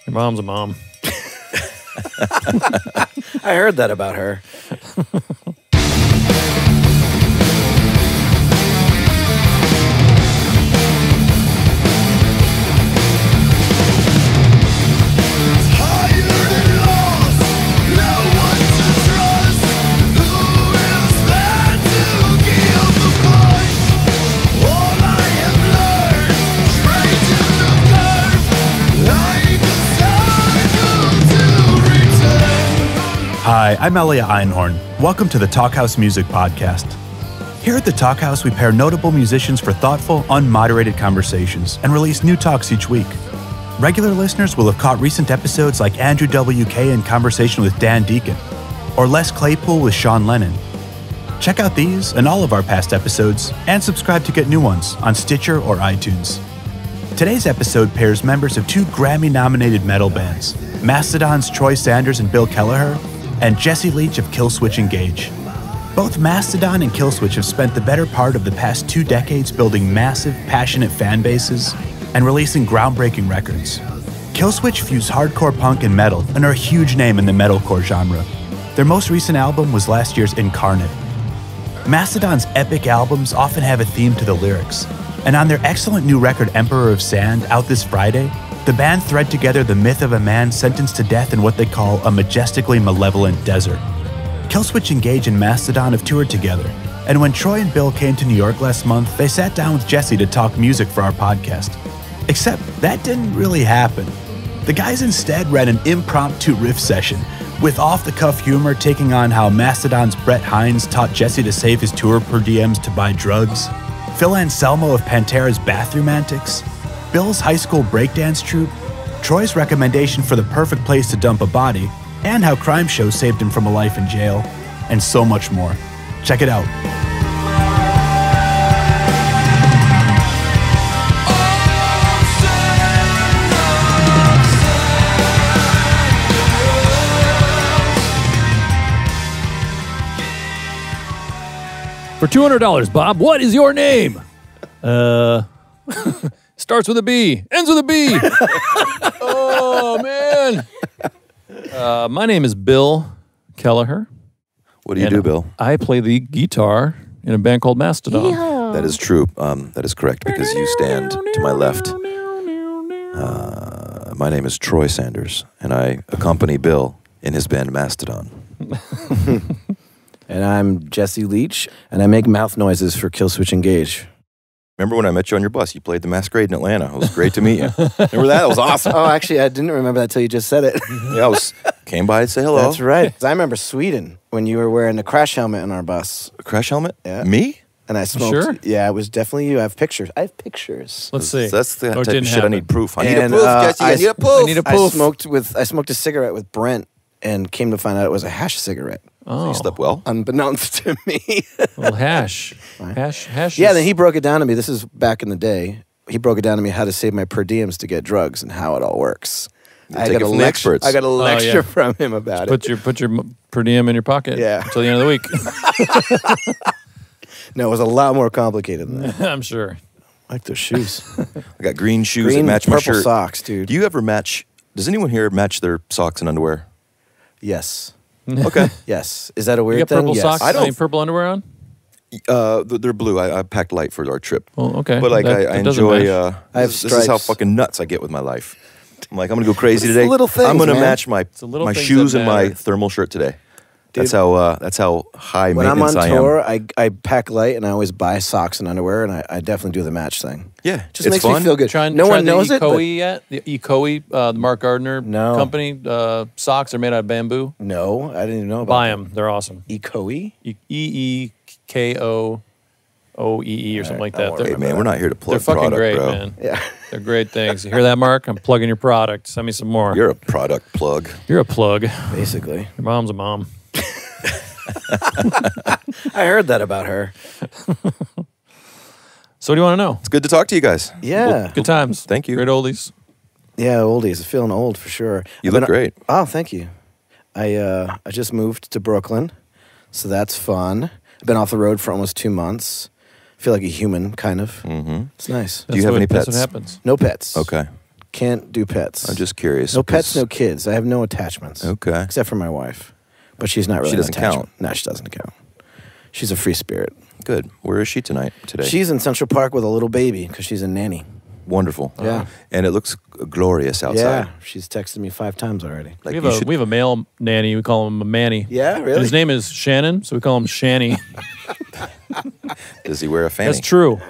Your mom's a mom. I heard that about her. Hi, I'm Elia Einhorn. Welcome to the Talkhouse Music Podcast. Here at the Talkhouse, we pair notable musicians for thoughtful, unmoderated conversations and release new talks each week. Regular listeners will have caught recent episodes like Andrew W.K. in conversation with Dan Deacon, or Les Claypool with Sean Lennon. Check out these and all of our past episodes, and subscribe to get new ones on Stitcher or iTunes. Today's episode pairs members of two Grammy-nominated metal bands, Mastodon's Troy Sanders and Bill Kelliher, and Jesse Leach of Killswitch Engage. Both Mastodon and Killswitch have spent the better part of the past 2 decades building massive, passionate fan bases and releasing groundbreaking records. Killswitch fuse hardcore punk and metal and are a huge name in the metalcore genre. Their most recent album was last year's Incarnate. Mastodon's epic albums often have a theme to the lyrics, and on their excellent new record Emperor of Sand, out this Friday, the band thread together the myth of a man sentenced to death in what they call a majestically malevolent desert. Killswitch Engage and Mastodon have toured together, and when Troy and Bill came to New York last month, they sat down with Jesse to talk music for our podcast. Except that didn't really happen. The guys instead ran an impromptu riff session, with off-the-cuff humor taking on how Mastodon's Brett Hines taught Jesse to save his tour per diems to buy drugs, Phil Anselmo of Pantera's bathroom antics, Bill's high school breakdance troupe, Troy's recommendation for the perfect place to dump a body, and how crime shows saved him from a life in jail, and so much more. Check it out. For $200, Bob, what is your name? Starts with a B, ends with a B. Oh, man. My name is Bill Kelliher. What do you do, Bill? I play the guitar in a band called Mastodon. Yeah. That is true. That is correct, because you stand to my left. My name is Troy Sanders, and I accompany Bill in his band Mastodon. And I'm Jesse Leach, and I make mouth noises for Killswitch Engage. Remember when I met you on your bus? You played the Masquerade in Atlanta. It was great to meet you. Remember that? It was awesome. Oh, actually, I didn't remember that till you just said it. Yeah, came by to say hello. That's right. I remember Sweden, when you were wearing a crash helmet on our bus. A crash helmet? Yeah. Me? And I smoked. Sure? Yeah, it was definitely you. I have pictures. Let's see. That's the Oh, it type of didn't shit happen. I need proof. I need And, a proof, Jesse. I need a proof. I need a proof. I smoked a cigarette with Brent, and came to find out it was a hash cigarette. Oh, You slept well? Unbeknownst to me. little hash. Hash. Yeah, then he broke it down to me. This is back in the day. He broke it down to me how to save my per diems to get drugs and how it all works. Take it from the experts. I got a lecture yeah. from him about it. Put your per diem in your pocket. Yeah. Until the end of the week. No, it was a lot more complicated than that. I'm sure. I like those shoes. I got green shoes Green, that match my purple shirt. socks, dude. Do you ever match? Does anyone here match their socks and underwear? Yes. Okay. Yes. Is that a You weird got thing? purple Yes. socks? I don't- Purple underwear on? They're blue. I packed light for our trip. Oh, okay. But like That I doesn't enjoy. match. I have This is how stripes. fucking nuts I get with my life. I'm like, I'm gonna go crazy It's today. the little things, I'm gonna man. match my the little things shoes that and my matter. thermal shirt today. Dude. That's how high When I'm on maintenance I am. tour, I pack light and I always buy socks and underwear, and I definitely do the match thing. Yeah, Just it's makes fun. me feel good. No one knows it. the But yet? The Ecoe, the Mark Gardner company socks are made out of bamboo. no, I didn't even know about Buy them. They're awesome. Ecoe? EEKOOEE or something like that. Hey man, we're not here to plug They're fucking product, great, bro. man. Yeah. They're great things. You hear that, Mark? I'm plugging your product. Send me some more. You're a product plug. You're a plug. Basically. Your mom's a mom. I heard that about her. So what do you want to know? It's good to talk to you guys. Yeah. Good times. Thank you. Great oldies. Yeah, oldies. Feeling old for sure. You I've look been- great. Oh, thank you. I just moved to Brooklyn, so that's fun. I've been off the road for almost 2 feel like a human, kind of. Mm-hmm. It's nice. Do you have any That's pets? what happens. No pets. Okay. Can't do pets. I'm just curious. No pets, no kids. I have no attachments. Okay. Except for my wife. But she's not really She doesn't an attachment. count. No, she doesn't count. She's a free spirit. Good. Where is she today? She's in Central Park with a little baby because she's a nanny. Wonderful. Yeah. And it looks glorious outside. Yeah, she's texted me 5 times already. Like we have a male nanny. We call him a Manny. Yeah, really? And his name is Shannon, so we call him Shanny. Does he wear a fanny? That's true.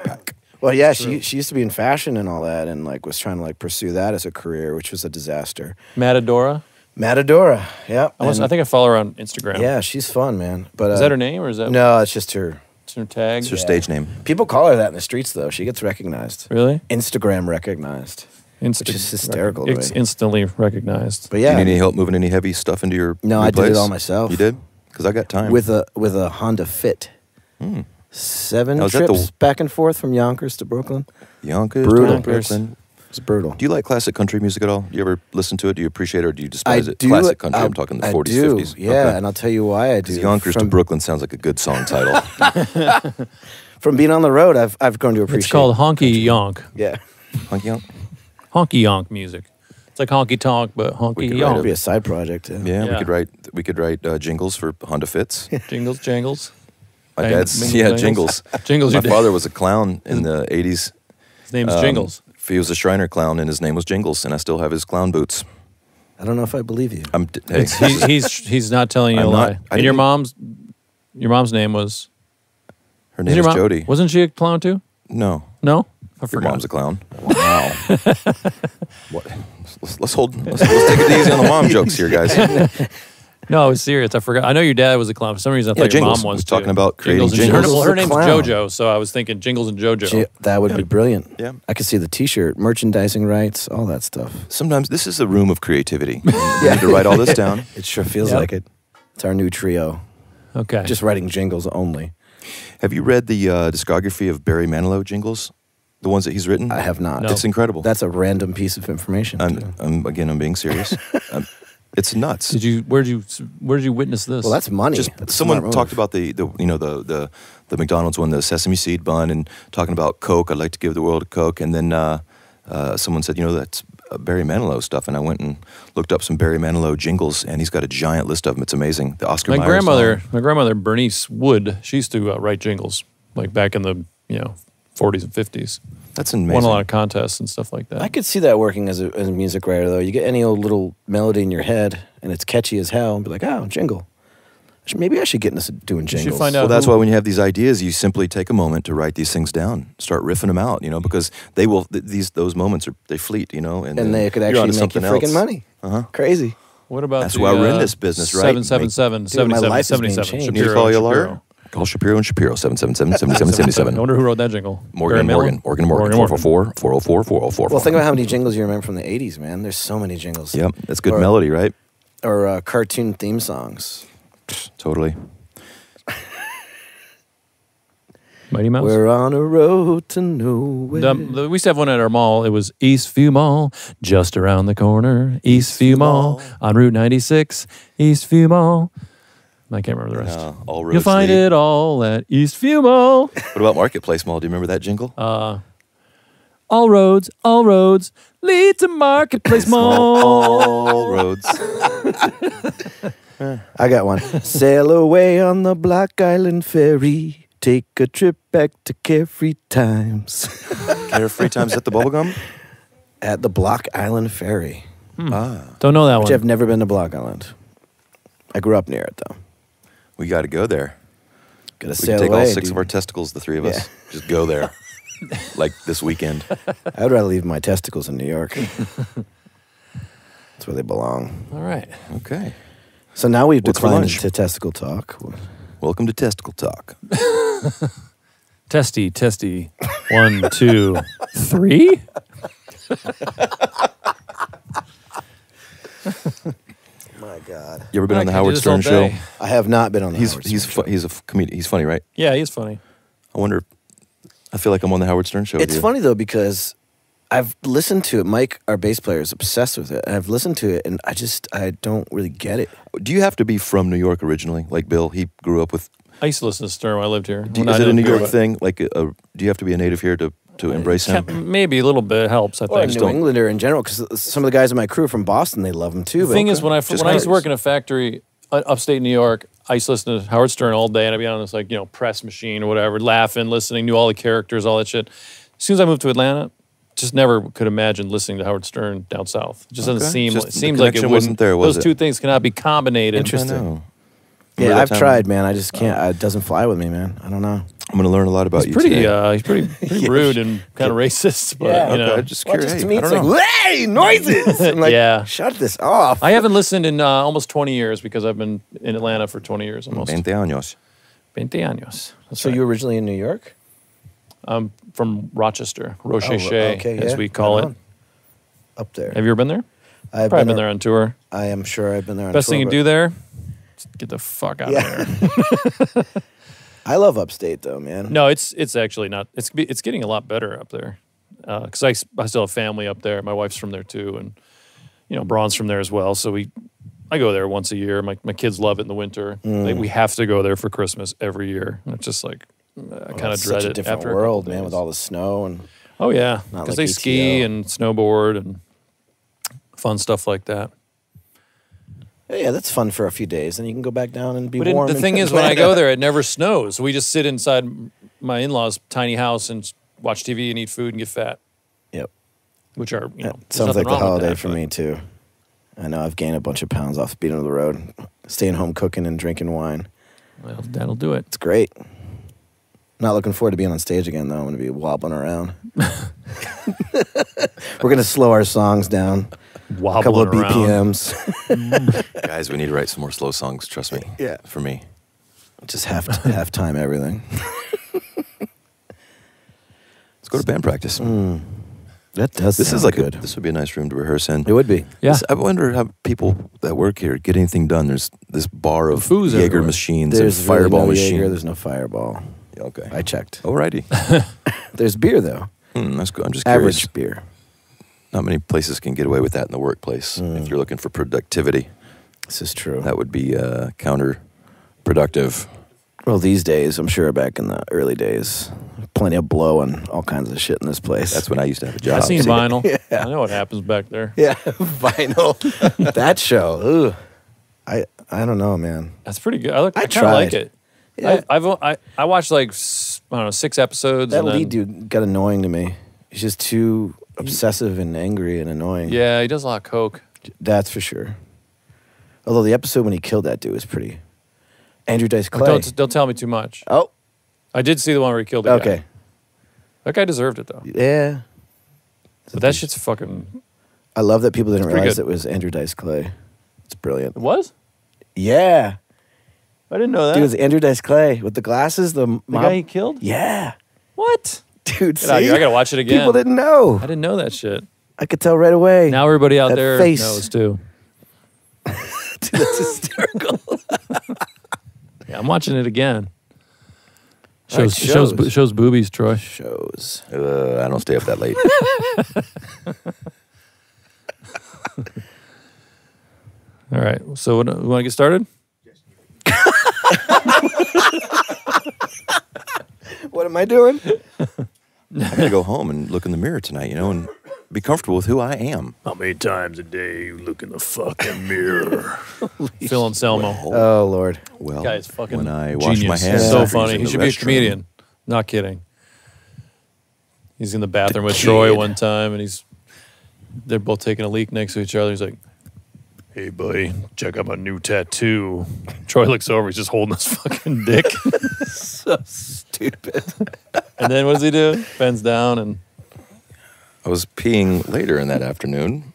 Well, yeah, she used to be in fashion and all that, and like was trying to like pursue that as a career, which was a disaster. Matadora. Matadora, yeah. I think I follow her on Instagram. Yeah, she's fun, man. But Is that her name or is that No, it's just her. it's her tag? It's her stage name. People call her that in the streets, though. She gets recognized. Really? Instagram recognized. Which is hysterical to It's me. instantly recognized. But Do yeah, you need any help moving any heavy stuff into your No, new I did it place? all myself. You did? Because I got time. with a Honda Fit. 7 Now, is that trips the- back and forth from Yonkers to Brooklyn. Yonkers, Brutal. Brooklyn. It's brutal. Do you like classic country music at all? Do you ever listen to it? Do you appreciate it or do you despise it? do. Classic country, I'm talking the 40s, I do. 50s. Yeah, Okay. and I'll tell you why I do. Yonkers to Brooklyn sounds like a good song title. From being on the road, I've grown to appreciate. It's called honky yonk. Yeah, Honky Yonk? Honky yonk music. It's like honky tonk, but honky could it'll write be yonk. a side project. Yeah, Yeah. we could write jingles for Honda Fits. Jingles, jangles. My Bang- dad's mingle, jingles. Jingles. My your dad- father was a clown in the 80s. His name's Jingles. He was a Shriner clown and his name was Jingles and I still have his clown boots. I don't know if I believe you. Hey, He's not telling you I'm a not- lie. I And your didn't- mom's name was. her name is Jody. Wasn't she a clown too? No. No, I Your forgot. mom's a clown. Wow. What? Let's take it easy on the mom jokes here, guys. No, I was serious. I forgot. I know your dad was a clown. For some reason, I thought your Jingles. mom was was talking too. about creating and- jingles. Well, her name's Clown. JoJo, so I was thinking Jingles and JoJo. Gee, that would be brilliant. Yeah. I could see the T-shirt, merchandising rights, all that stuff. Sometimes this is a room of creativity. You need to write all this down. It sure feels Yep. like it. It's our new trio. Okay. Just writing jingles only. Have you read the discography of Barry Manilow jingles? The ones that he's written? I have not. No. It's incredible. That's a random piece of information. I'm being serious. It's nuts. Where'd you witness this? Well, that's money. Just That's a someone smart talked move. about the McDonald's one, the sesame seed bun, and talking about Coke. I'd like to give the world a Coke, and then someone said, that's Barry Manilow stuff, and I went and looked up some Barry Manilow jingles, and he's got a giant list of them. It's amazing. The Oscar my Mayer grandmother Bernice Wood. She used to write jingles like back in the 40s and 50s. That's amazing. Won a lot of contests and stuff like that. I could see that working as a music writer, though. You get any old little melody in your head, and it's catchy as hell, and be like, oh, jingle. Maybe I should get into doing should jingles. find out Well, that's who- why when you have these ideas, you simply take a moment to write these things down, start riffing them out, because they will. Those moments they fleet, and they could you're actually onto make you something freaking else. money. Crazy. What about That's the, why we're in this business, right? 777, Dude, my life is being 77, changed. You need to Shapiro call you a and lawyer. Shapiro. Call Shapiro and Shapiro 777 I 7777. wonder who wrote that jingle. Morgan Barry Morgan Manilow? Morgan 444 404. Well, think about how many jingles you remember from the 80s, man. There's so many jingles. Yep, that's good Or- melody, right? Or cartoon theme songs. Totally. Mighty Mouse. We're on a road to nowhere. We used to have one at our mall. It was Eastview Mall, just around the corner. Eastview Mall on Route 96. Eastview Mall. I can't remember the rest. All roads You'll find lead. it all at Eastview Mall. What about Marketplace Mall? Do you remember that jingle? All roads lead to Marketplace Mall. All roads. I got one. Sail away on the Block Island Ferry. Take a trip back to Carefree Times. Carefree Times at the Bubblegum? At the Block Island Ferry. Don't know that Which one. I've never been to Block Island. I grew up near it, though. We got to go there. Gotta We sail can take away. all 6 dude. of our testicles, the 3 of Yeah. us. Just go there. Like this weekend. I would rather leave my testicles in New York. That's where they belong. All right. Okay. So now we've What's for declined lunch? into testicle talk. Welcome to Testicle Talk. Testy. 1, 2, 3. My God. You ever been I on the can do Howard this all Stern show? day. I have not been on the Howard He's Stern show. he's a comedian. He's funny, right? Yeah, he's funny. I wonder. I feel like I'm on the Howard Stern show. It's with you. funny, though, because I've listened to it. Mike, our bass player, is obsessed with it. And I've listened to it, and I don't really get it. Do you have to be from New York originally? Like Bill, he grew up with. I used to listen to Stern when I lived here. Is it a New York thing? Like, do you have to be a native here to to embrace him? Maybe a little bit helps, I Or a think. New Englander in general, because some of the guys in my crew are from Boston, they love him too. The thing is, when I used to work in a factory upstate New York, I used to listen to Howard Stern all day, and I'd be on this press machine or whatever, laughing, listening, knew all the characters, all that shit. As soon as I moved to Atlanta, just never could imagine listening to Howard Stern down south. It just doesn't seem. It seems like it wasn't there. Those two things cannot be combinated. Interesting. Yeah, I've tried, man. I just can't. It doesn't fly with me, man. I don't know. I'm going to learn a lot about you today. He's pretty rude and kind of racist. But, I'm just curious. Just to me, it's like, hey, noises! I'm like, shut this off. I haven't listened in almost 20 years because I've been in Atlanta for 20 years almost. 20 años. 20 años. That's So right. you were originally in New York? I'm from Rochester, Rochester, okay, as yeah. we call Right it. on. Up there. Have you ever been there? I've Probably been there on tour. I am sure I've been there on Best tour. thing you but can do there, just get the fuck out of there. I love upstate, though, man. No, it's actually not. It's getting a lot better up there. Because I still have family up there. My wife's from there too, and Braun's from there as well. So I go there once a year. My kids love it in the winter. We have to go there for Christmas every year. And it's just like I kind of It's dread such a it different after world, a man, couple with days. all the snow and Oh yeah, Not because like they ski ETO. and snowboard and fun stuff like that. yeah, that's fun for a few days. Then you can go back down and be But warm. the thing is, when I go there, it never snows. We just sit inside my in-laws' tiny house and watch TV and eat food and get fat. Yep. Which are, That there's sounds nothing like the wrong with holiday that, for but- me, too. I know I've gained a bunch of pounds off being on the road, staying home cooking and drinking wine. Well, that'll do it. It's great. Not looking forward to being on stage again, though. I'm going to be wobbling around. We're going to slow our songs down. A couple of Wobbling around. BPMs. Guys, we need to write some more slow songs, trust me. Yeah. For me. Just half time everything. Let's go to band practice. That does This is sound like good. this would be a nice room to rehearse in. It would be. Yeah. I wonder how people that work here get anything done. There's this bar of food's Jaeger everywhere. machines There's and fireball really no machines. Jaeger, there's no fireball. Okay. I checked. Alrighty. There's beer, though. That's good. I'm just curious. Average beer. Not many places can get away with that in the workplace. If you're looking for productivity, This is true. that would be counterproductive. Well, these days, I'm sure back in the early days, plenty of blow and all kinds of shit in this place. That's when I used to have a job. I've seen Vinyl. Yeah. I know what happens back there. yeah, vinyl. That show. Ugh. I don't know, man. That's pretty good. I kind of tried. like it. Yeah. I watched like, I don't know, 6 episodes. That and then, lead dude got annoying to me. He's just too obsessive and angry and annoying. Yeah, he does a lot of coke. That's for sure. Although the episode when he killed that dude was pretty. Andrew Dice Clay. Don't tell me too much. Oh, I did see the one where he killed the guy. okay. That guy deserved it though. Yeah. But that shit's fucking. I love that people didn't It's pretty realize good. it was Andrew Dice Clay. It's brilliant. It was? Yeah. I didn't know that. Dude, it was Andrew Dice Clay with the glasses, the mob. the guy he killed? Yeah. What? Dude, Get out of see? here. I gotta watch it again. People didn't know. I didn't know that shit. I could tell right away. Now everybody out That there face. knows too. Dude, that's hysterical. Yeah, I'm watching it again. All right, Shows boobies, Troy. Shows. I don't stay up that late. All right. So, we want to get started? What am I doing? I gotta go home and look in the mirror tonight, and be comfortable with who I am. How many times a day you look in the fucking mirror? Phil Anselmo. Oh, Lord. Well, Guy's fucking when I wash genius. my hands, He's so after funny. using He the should be a restroom. comedian. Not kidding. He's in the bathroom with kid. Troy one time, and they're both taking a leak next to each other. He's like, "Hey, buddy, check out my new tattoo." Troy looks over. He's just holding his fucking dick. So stupid. And then what does he do? Bends down and I was peeing later in that afternoon,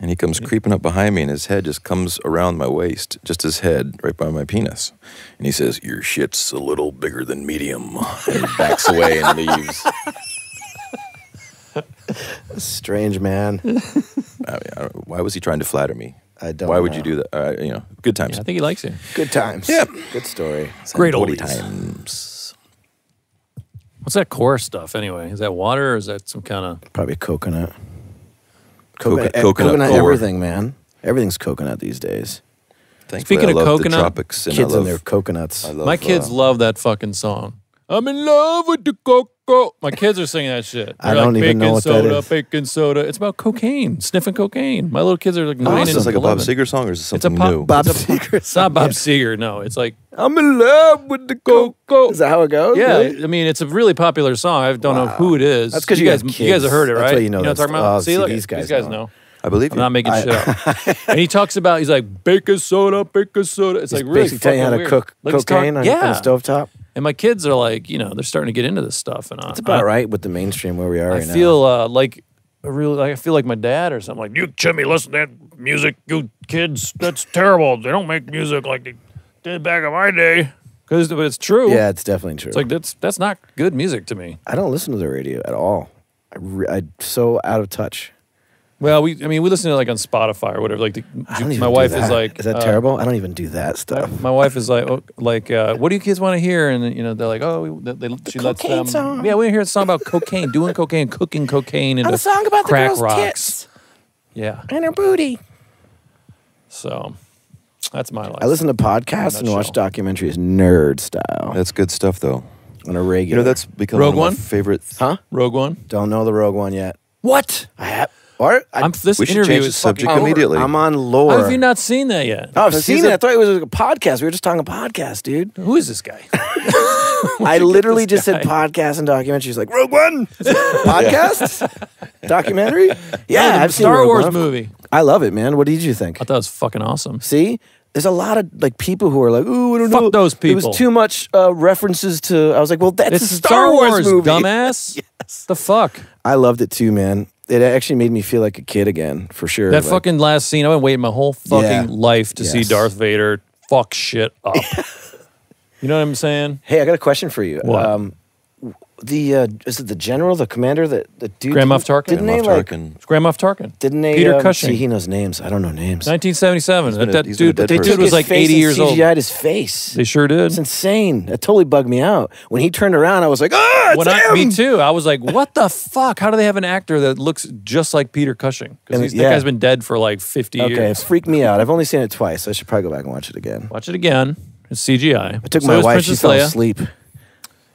and he comes creeping up behind me, and his head just comes around my waist, just his head, right by my penis. And he says, "Your shit's a little bigger than medium." And he backs away and leaves. Strange man. Why was he trying to flatter me? I don't Why would know. you do that? Good times. I think he likes you. Good times. Yeah. Good story. Great Booty oldies. times. What's that core stuff anyway? Is that water or is that some kind of... Probably coconut. Coconut Coconut core. everything, man. Everything's coconut these days. Thankfully, Speaking I of love coconut, the tropics, and Kids I love, and their coconuts. I love, My kids love that fucking song. I'm in love with the coke. go. My kids are singing that shit. I don't even know what that is. Baking soda. It's about cocaine, sniffing cocaine. My little kids are like 9 and 11. Is this like a Bob Seger song, or is this something new? Bob Seger. It's not Bob Seger. No, it's like I'm in love with the go. Is that how it goes? yeah. Really? I mean, it's a really popular song. I don't know who it is. That's because you guys have heard it, That's right? why you know what I'm talking about. See, look, these guys know. I believe I'm you. not making shit up. And he talks about, he's like, baking soda. It's like really basically telling you how to weird. cook Like he's cocaine on the stovetop. And my kids are like, they're starting to get into this stuff. And It's about right with the mainstream where we are right now. I feel I feel like my dad or something. Like, you Jimmy, listen to that music, you kids. That's terrible. They don't make music like they did back in my day. But it's true. Yeah, it's definitely true. It's like that's not good music to me. I don't listen to the radio at all. I'm so out of touch. Well, we listen to it like on Spotify or whatever. Like my wife is like, is that terrible? I don't even do that stuff. My wife is like, what do you kids want to hear? And they're like, she lets them. Song. Yeah, we hear a song about cocaine, doing cocaine, cooking cocaine, and a song about crack the girl's rocks. tits. Yeah, And her booty. so that's my life. I listen to podcasts and watch documentaries nerd style That's good stuff, though. on a regular. That's become Rogue one One? of my favorite. Huh? Rogue One. Don't know the Rogue One yet. What? I have. Or This we should interview change the is subject fucking immediately. I'm on lore. How have you not seen that yet? Oh, I've Because seen he's it. I thought it was a podcast. We were just talking a podcast, dude. Who is this guy? I literally just said podcast and documentaries. Like Rogue One podcast, documentary. Yeah, the I've seen Star Rogue Wars One. movie. I love it, man. What did you think? I thought it was fucking awesome. See, there's a lot of like people who are like, "Ooh, I don't know." Fuck those There people. was too much references to. I was like, "Well, that's It's a Star Wars movie." dumbass. Yes. The fuck. I loved it too, man. It actually made me feel like a kid again, for sure. That Like, fucking last scene, I've been waiting my whole fucking Yeah. life to see Yes. Darth Vader fuck shit up. You know what I'm saying? Hey, I got a question for you. What? Is it the general, the commander, the dude? Grand Moff Tarkin. Didn't they Moff like? Tarkin. It's Grand Moff Tarkin. Didn't they? Peter Cushing. See, he knows names. I don't know names. 1977. been a- That he's been a dude, dead that person. dude was like 80 years old. CGI'd his face. They sure did. It's insane. That totally bugged me out. When he turned around, I was like, "Ah, it's him!" Me too. I was like, what the fuck? How do they have an actor that looks just like Peter Cushing? Because And that yeah. guy's been dead for like 50 Okay, it years. freaked me out. I've only seen it twice. I should probably go back and watch it again. Watch it again. It's CGI. I took So my is wife. Princess She fell Leia. asleep.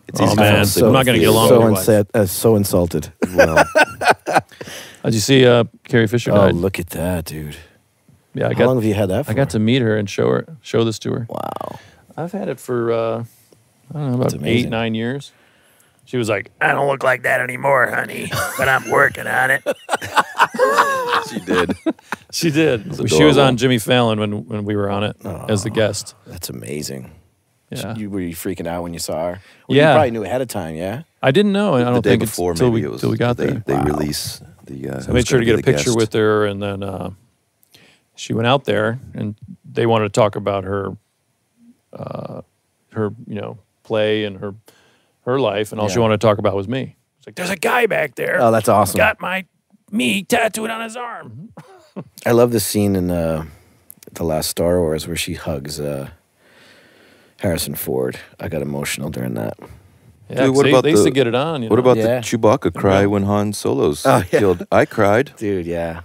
It's Oh, easy to man. fall asleep I'm not on gonna the get along theater. with your wife. So insulted. Well, Did you see Carrie Fisher Oh, died? look at that, dude. Yeah, How long have you had that for? I got to meet her and show this to her. Wow. I've had it for I don't know, about amazing. 8-9 years. She was like, I don't look like that anymore, honey, but I'm working on it. she did. She did. She was adorable. on Jimmy Fallon when we were on it as the guest. That's amazing. Yeah. Were you freaking out when you saw her? Well, Yeah. You probably knew ahead of time, yeah? I didn't know. I The don't day think before, until maybe it was. till we got they, there. They Wow. release the. So I made sure to get a picture with her, and then she went out there, and they wanted to talk about her play and her life, and all she Yeah. wanted to talk about was me. It's like, there's a guy back there. Oh, that's awesome. Got me tattooed on his arm. I love the scene in the last Star Wars where she hugs Harrison Ford. I got emotional during that. Yeah, Dude, what they, about they used the- to get it on. You What know? about Yeah. the Chewbacca cry when Han Solo's Oh, yeah. killed? I cried. Dude, yeah.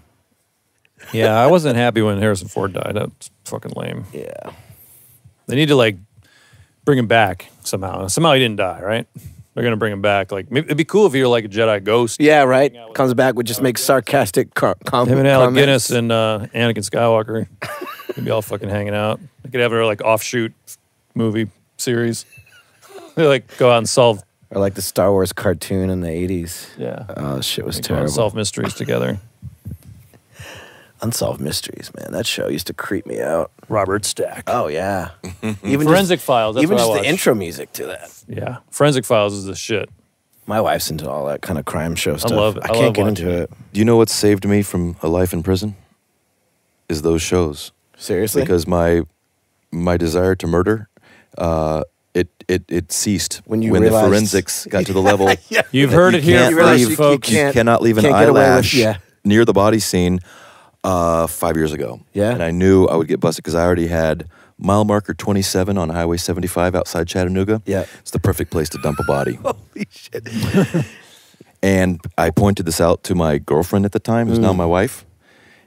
Yeah, I wasn't happy when Harrison Ford died. That's fucking lame. Yeah. They need to bring him back somehow. Somehow he didn't die, right? They're gonna bring him back. Like maybe it'd be cool if he were like a Jedi ghost. Yeah, right. Comes back with just makes sarcastic comments. Him and Alec Guinness and Anakin Skywalker. They'd be all fucking hanging out. They could have their offshoot movie series. They go out and solve Or like the Star Wars cartoon in the 80s. yeah. Oh, shit was Go out and terrible. solve mysteries together. Unsolved Mysteries, man. That show used to creep me out. Robert Stack. Oh, yeah. Even Forensic Files. That's Even what I just the watch. intro music to that. Yeah, Forensic Files is the shit. My wife's into all that kind of crime show stuff. love it. I I can't love get watching into it. Do you know what saved me from a life in prison? Is those shows. Seriously? Because my desire to murder, it ceased When you the realized- forensics got to the level. You've heard it here can't first, leave- folks. you You cannot leave an can't get away with- eyelash yeah. near the body scene 5 years ago. Yeah. And I knew I would get busted because I already had mile marker 27 on Highway 75 outside Chattanooga. Yeah. It's the perfect place to dump a body. Holy shit. And I pointed this out to my girlfriend at the time, who's now my wife.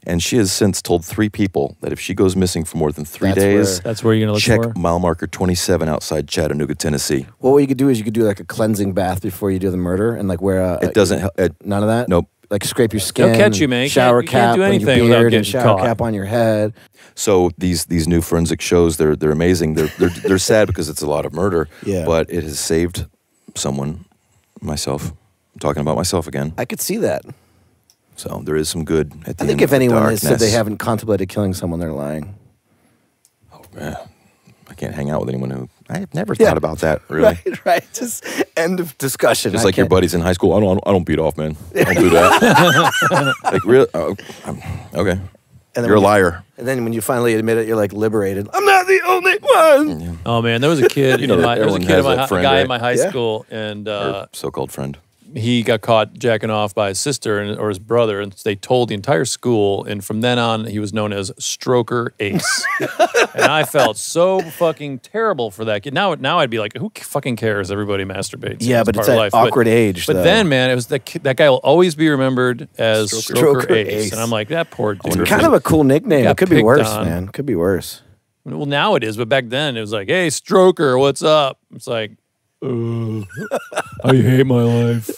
And she has since told 3 people that if she goes missing for more than 3 That's days, That's where you're going to look check for? mile marker 27 outside Chattanooga, Tennessee. Well, what you could do is you could do like a cleansing bath before you do the murder, and like wear a. It doesn't help. None of that. Nope. Like scrape your skin. They'll catch you, man. Shower You can't cap do on anything your without beard and getting shower caught. cap on your head. So these new forensic shows, they're amazing. They're sad because it's a lot of murder. Yeah. But it has saved someone, myself. I'm talking about myself again. I could see that. So there is some good at the I end think if of the anyone has said they darkness. haven't contemplated killing someone, they're lying. Oh, man. I can't hang out with anyone who I've never thought about that. Really, Right. Just end of discussion. just I like your can't- buddies in high school. I don't beat off, man. I don't do that. Like really? Okay. And then You're a when you- liar. And then when you finally admit it, you're like liberated. I'm not the only one. Oh man, there was a kid. You know that everyone in has my that friend, guy right? in my high Yeah. school, and Or so-called friend. he got caught jacking off by his sister or his brother, and they told the entire school. And from then on, he was known as Stroker Ace. And I felt so fucking terrible for that kid. Now I'd be like, who fucking cares? Everybody masturbates. Yeah, but part it's of that life. awkward age, But though. then, man, it was that guy will always be remembered as Stroker Ace. And I'm like, that poor dude. Kind of a cool nickname. Got It could be picked worse, on. man. Could be worse. Well, now it is, but back then it was like, hey, Stroker, what's up? It's like, I hate my life.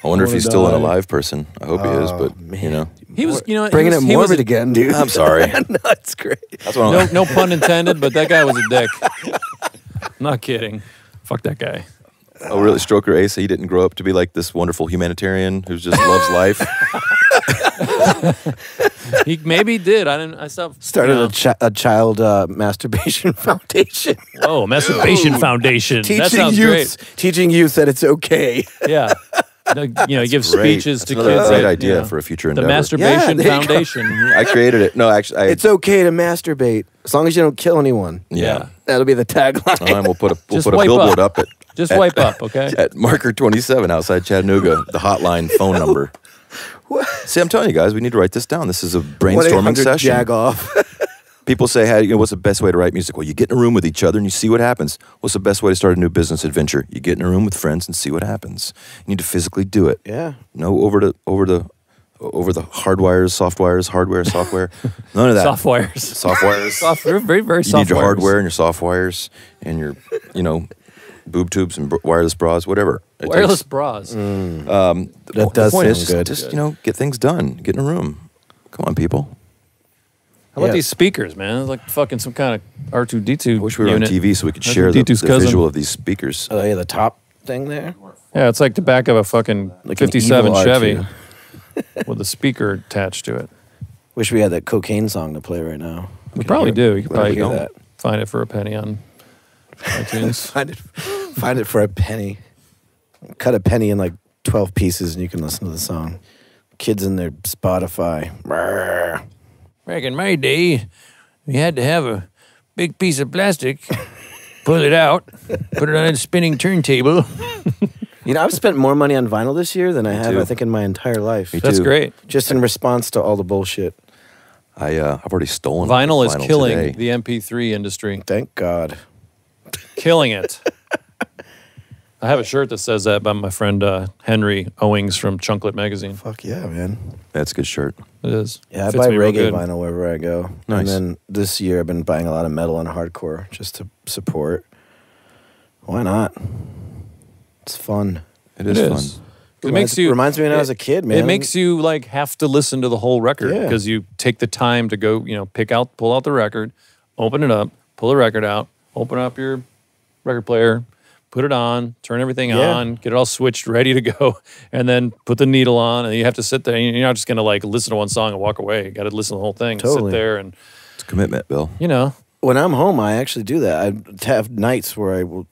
I wonder if wanna he's still an die. alive person. I hope he is, but you know. He was, you know, Bringing he was, it he was morbid a- again, dude. I'm sorry. No, it's great. That's what I'm. No pun intended, but that guy was a dick. I'm not kidding. Fuck that guy. Oh, really? Stroker Ace? He didn't grow up to be like this wonderful humanitarian who just loves life. He maybe did. I stopped. Started you know. a child masturbation foundation. Oh, masturbation foundation. That sounds Teaching youth that it's okay. great. Yeah. You know, he gives Great. speeches That's to another kids. great that, idea you know, for a future the endeavor. Masturbation Yeah, there you go. Foundation. I created it. No, actually, It's okay to masturbate as long as you don't kill anyone. yeah. That'll be the tagline. We'll put a Just we'll put a wipe billboard up. up at Just wipe up, okay? at marker 27 outside Chattanooga, the hotline phone number. See, I'm telling you guys, we need to write this down. This is a brainstorming 1-800 session. Jag off. People say, "Hey, you know, what's the best way to write music?" Well, you get in a room with each other and you see what happens. What's the best way to start a new business adventure? You get in a room with friends and see what happens. You need to physically do it. Yeah. No over the hardwires, softwires, hardware, software. None of that. Soft wires. Soft wires. Very, very You soft need your wires. hardware and your soft wires and your, boob tubes and wireless bras, whatever. It Wireless takes- bras. That the does point sound is good. just get things done. Get in a room. Come on, people. How about Yeah. these speakers, man? It's like fucking some kind of R2D2 I wish we were unit. on TV so we could That's share the D2's cousin. visual of these speakers. Oh, yeah, the top thing there. Yeah, it's like the back of a fucking Like an 57 evil Chevy R2. with a speaker attached to it. Wish we had that cocaine song to play right now. We probably do. You could Glad to probably hear go that. find it for a penny on iTunes. Find it for a penny. Cut a penny in like 12 pieces and you can listen to the song. Kids in their Spotify. Brrr. Back in my day, we had to have a big piece of plastic, pull it out, put it on a spinning turntable. You know, I've spent more money on vinyl this year than I have, too. I think, in my entire life. Me That's too. great. Just in response to all the bullshit. I've already stolen Vinyl is killing today. the MP3 industry. Thank God. Killing it. I have a shirt that says that by my friend Henry Owings from Chunklet Magazine. Fuck yeah, man. That's a good shirt. It is. Yeah, I Fits buy me real reggae good. vinyl wherever I go. Nice. And then this year I've been buying a lot of metal and hardcore just to support. Why not? It's fun. It is fun. It makes you reminds me when I was a kid, man. It makes you like have to listen to the whole record Yeah. because you take the time to go, pull out the record, open it up, pull the record out, open up your record player, put it on, turn everything Yeah. on, get it all switched, ready to go, and then put the needle on, and you have to sit there. And you're not just gonna like listen to one song and walk away. You got to listen to the whole thing. Totally. Sit there and It's a commitment, Bill. When I'm home, I actually do that. I have nights where I will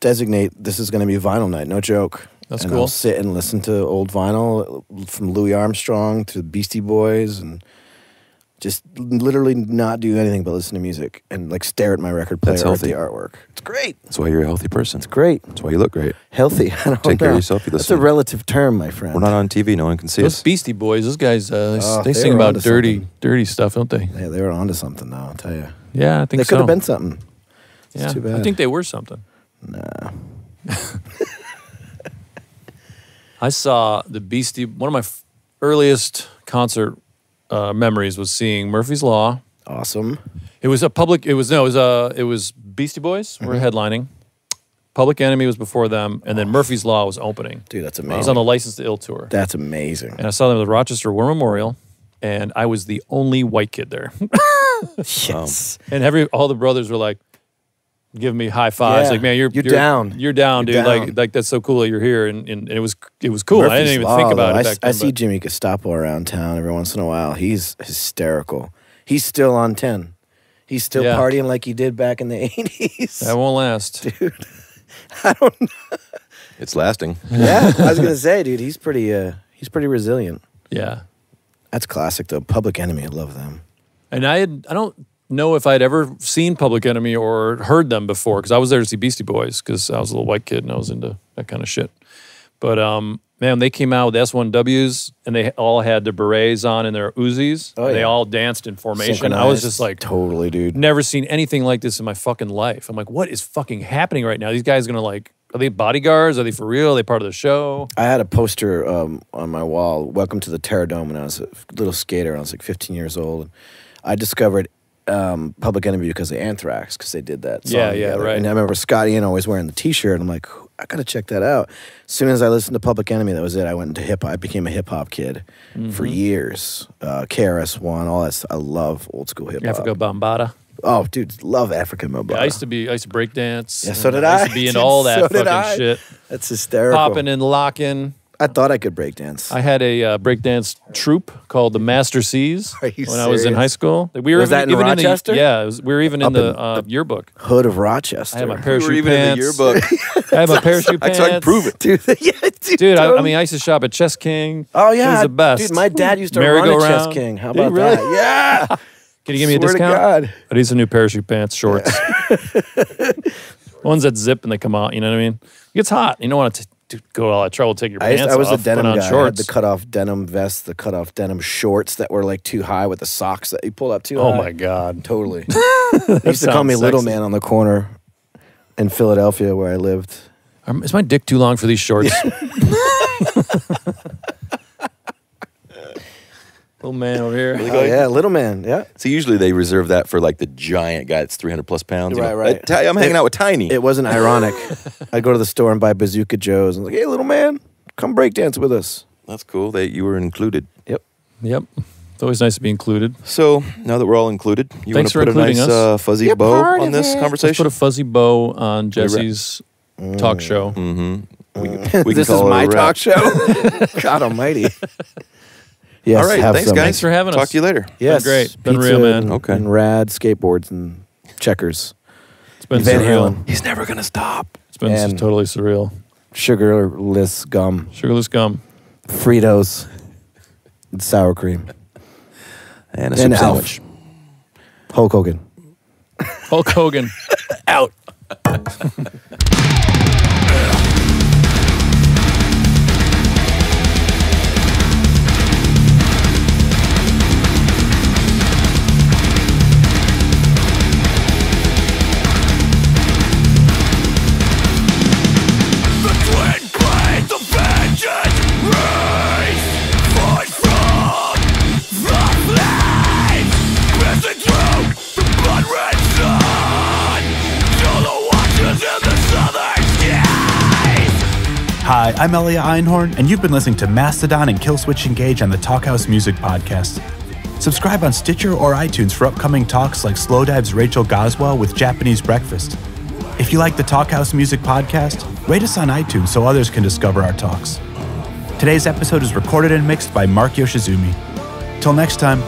designate this is going to be vinyl night. No joke. That's and cool. I'll sit and listen to old vinyl from Louis Armstrong to Beastie Boys and just literally not do anything but listen to music and like stare at my record player That's or at the healthy. artwork. It's great. That's why you're a healthy person. It's great. That's why you look great. Healthy. I don't Take care know. of yourself, you That's a listen. relative term, my friend. We're not on TV. No one can see those us. Beastie Boys, those guys, they they sing were about onto dirty, dirty stuff, don't they? Yeah, they were onto something though, I'll tell you. Yeah, I think They so. could have been something. Yeah, too bad. I think they were something. Nah. I saw the Beastie, one of my earliest concert memories was seeing Murphy's Law. Awesome. It was Beastie Boys were headlining. Public Enemy was before them, and then Murphy's Law was opening. Dude, that's I amazing. was on the License to Ill tour. That's amazing. And I saw them at the Rochester War Memorial, and I was the only white kid there. Yes. And all the brothers were like, giving me high fives, Yeah. like, man, you're down. You're down, You're dude. down. Like that's so cool that you're here, and it was cool. I Murphy's didn't even Law, think about though, it back then. I see but- Jimmy Gestapo around town every once in a while. He's hysterical. He's still on 10. He's still Yeah. partying like he did back in the 80s. That won't last. Dude, I don't know. It's lasting. Yeah, I was gonna say, dude, he's pretty resilient. Yeah. That's classic though. Public Enemy, I love them. And I don't know if I'd ever seen Public Enemy or heard them before, because I was there to see Beastie Boys because I was a little white kid and I was into that kind of shit. But man, they came out with S1Ws and they all had their berets on and their Uzis. Oh, and they yeah. all danced in formation. I was just like, totally, dude. never seen anything like this in my fucking life. I'm like, what is fucking happening right now? These guys gonna like, are they bodyguards? Are they for real? Are they part of the show? I had a poster on my wall, "Welcome to the Terror Dome," when I was a little skater. And I was like 15 years old. And I discovered Public Enemy because of Anthrax, because they did that song Yeah, together. right. And I remember Scott Ian always wearing the T-shirt. I'm like, I gotta check that out. As soon as I listened to Public Enemy, that was it. I went into hip hop. I became a hip hop kid for years. KRS-One, all that stuff. I love old school hip hop. Africa Bambaataa. Oh, dude, love African Mobile. Yeah, I used to break dance. Yeah, so did I I. used to be into Dude, all that so did fucking I. shit. That's hysterical. Popping and locking. I thought I could break dance. I had a breakdance troupe called the Master C's Are you when I was in serious? high school. We were Was that in Rochester? We were even in Up the yearbook. Hood of Rochester. I had my We parachute were even in the pants. yearbook. I had my parachute I pants. can prove it. Dude, yeah, Dude, I totally. mean, I used to shop at Chess King. Oh It yeah, was the best. Dude, my dad used to run at Chess Merry-go-round. King. How Did he about really? that? Yeah. Can you give me a Swear to discount? God. I need some new parachute pants, shorts. Ones that zip and they come out, you know what I mean? It gets hot. You don't want to go all that trouble to take your pants off. I was a put denim on guy. I had shorts. the cut-off denim vest, the cut-off denim shorts that were like too high with the socks that you pulled up too high. Oh my God. Totally. They used to call me sounds Little sexy. Man on the corner in Philadelphia where I lived. Is my dick too long for these shorts? Little man over here. Oh yeah, Little Man. Yeah. So usually they reserve that for like the giant guy that's 300 plus pounds. Right, right. I'm hanging out with Tiny. It wasn't ironic. I'd go to the store and buy Bazooka Joes and like, hey, Little Man, come break dance with us. That's cool that you were included. Yep. Yep. It's always nice to be included. So now that we're all included, you want Thanks to for put a including nice us. fuzzy You're bow part on of this it. Let's conversation? put a fuzzy bow on Jesse's talk show. Mm-hmm. We This can is call it a my wrap. talk show. God Almighty. Yes, All right, have thanks, some. guys. Thanks for having us. Talk to you later. Yes, great. Been pizza real, man. And, Okay. and rad skateboards and checkers. It's been Van surreal. Halen. He's never going to stop. It's been And- totally surreal. Sugarless gum, Sugarless gum. Fritos, and sour cream, And a and soup Alf. sandwich. Hulk Hogan. Hulk Hogan. Out. Hi, I'm Elia Einhorn, and you've been listening to Mastodon and Killswitch Engage on the Talkhouse Music Podcast. Subscribe on Stitcher or iTunes for upcoming talks like Slowdive's Rachel Goswell with Japanese Breakfast. If you like the Talkhouse Music Podcast, rate us on iTunes so others can discover our talks. Today's episode is recorded and mixed by Mark Yoshizumi. Till next time,